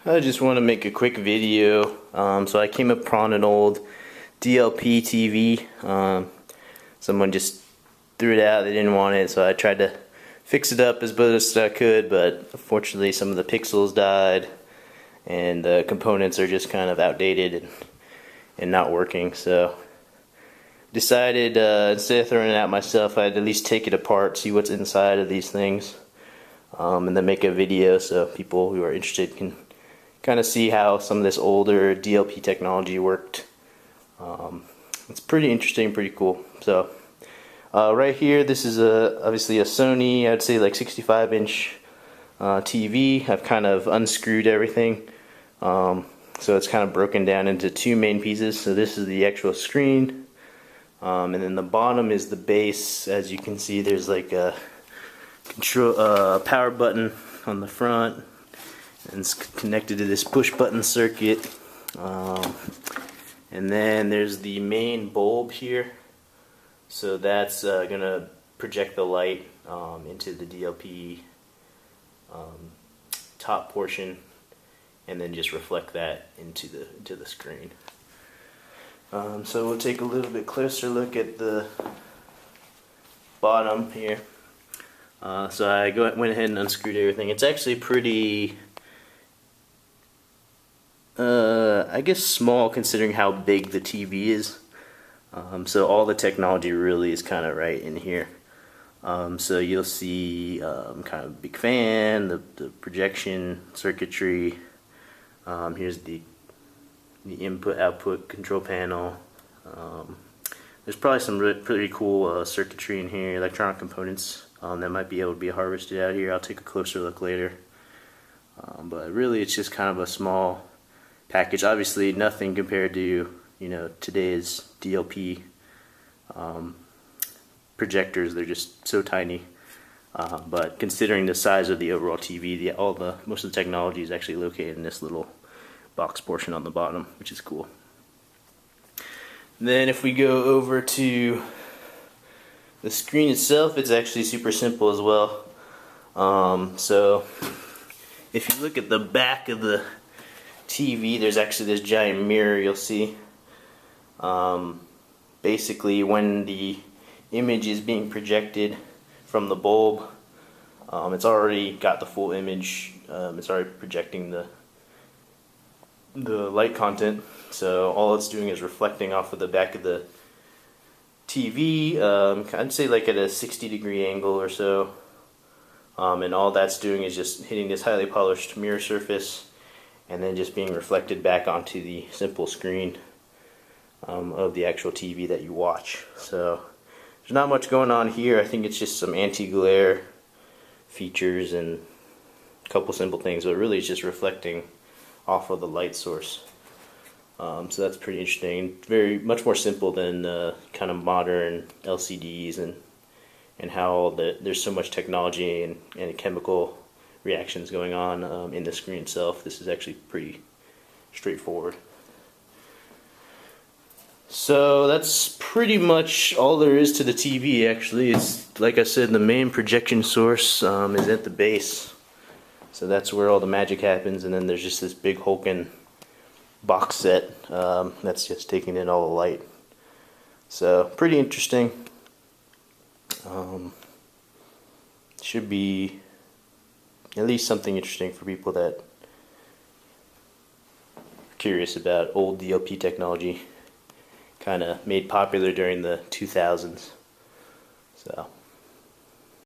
I just want to make a quick video. So I came upon an old DLP TV. Someone just threw it out, they didn't want it, so I tried to fix it up as best I could, but unfortunately some of the pixels died and the components are just kind of outdated and not working. So decided instead of throwing it out myself, I'd at least take it apart, see what's inside of these things, and then make a video so people who are interested can kind of see how some of this older DLP technology worked. It's pretty interesting, pretty cool. So right here, this is obviously a Sony, I'd say like 65-inch TV. I've kind of unscrewed everything, so it's kind of broken down into two main pieces. So this is the actual screen, and then the bottom is the base. As you can see, there's like a control power button on the front, and it's connected to this push button circuit, and then there's the main bulb here. So that's gonna project the light into the DLP top portion, and then just reflect that into the screen. So we'll take a little bit closer look at the bottom here. So I went ahead and unscrewed everything. It's actually pretty, I guess, small considering how big the TV is. So all the technology really is kind of right in here. So you'll see kind of big fan, the projection circuitry. Here's the input-output control panel. There's probably some pretty cool circuitry in here, electronic components that might be able to be harvested out here. I'll take a closer look later. But really, it's just kind of a small package. Obviously, nothing compared to today's DLP projectors. They're just so tiny. But considering the size of the overall TV, most of the technology is actually located in this little box portion on the bottom, which is cool. Then if we go over to the screen itself, it's actually super simple as well. So if you look at the back of the TV, there's actually this giant mirror you'll see. Basically, when the image is being projected from the bulb, it's already got the full image. It's already projecting the light content, so all it's doing is reflecting off of the back of the TV. I'd say like at a 60-degree angle or so, and all that's doing is just hitting this highly polished mirror surface and then just being reflected back onto the simple screen of the actual TV that you watch. So there's not much going on here. I think it's just some anti-glare features and a couple simple things, but really it's just reflecting off of the light source. So that's pretty interesting. Very much more simple than kind of modern LCDs and how there's so much technology and chemical reactions going on in the screen itself. This is actually pretty straightforward. So that's pretty much all there is to the TV. Actually, it's like I said, the main projection source is at the base. So that's where all the magic happens, and then there's just this big hulking box set that's just taking in all the light. So pretty interesting. Should be at least something interesting for people that are curious about old DLP technology, kind of made popular during the 2000s. So